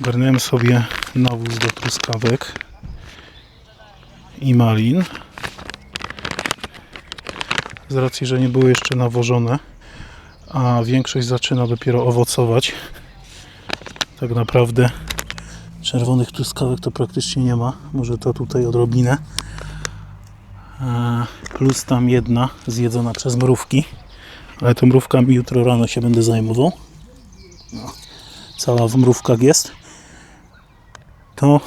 Ogarnąłem sobie nawóz do truskawek i malin. Z racji, że nie były jeszcze nawożone, a większość zaczyna dopiero owocować. Tak naprawdę czerwonych truskawek to praktycznie nie ma. Może to tutaj odrobinę. Plus tam jedna zjedzona przez mrówki. Ale tą mrówkami jutro rano się będę zajmował. No, cała w mrówkach jest. To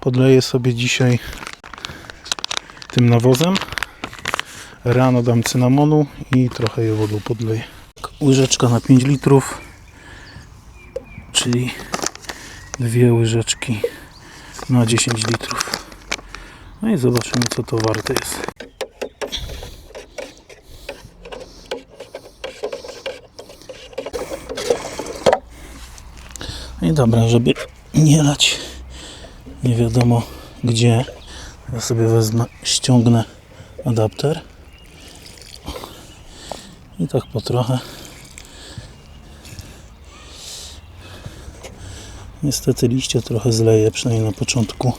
podleję sobie dzisiaj tym nawozem. Rano dam cynamonu i trochę je wodą podleję. Łyżeczka na 5 litrów, czyli 2 łyżeczki na 10 litrów. No i zobaczymy, co to warte jest. No i dobra, żeby nie lać nie wiadomo gdzie, ja sobie wezmę, ściągnę adapter i tak po trochę. Niestety liście trochę zleję, przynajmniej na początku.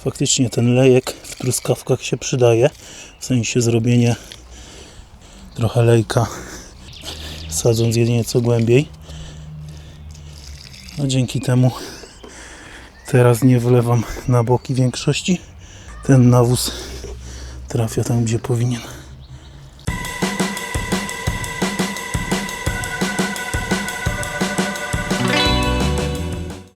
Faktycznie ten lejek w truskawkach się przydaje, w sensie zrobienie trochę lejka, sadząc je nieco głębiej. No dzięki temu teraz nie wlewam na boki większości. Ten nawóz trafia tam, gdzie powinien.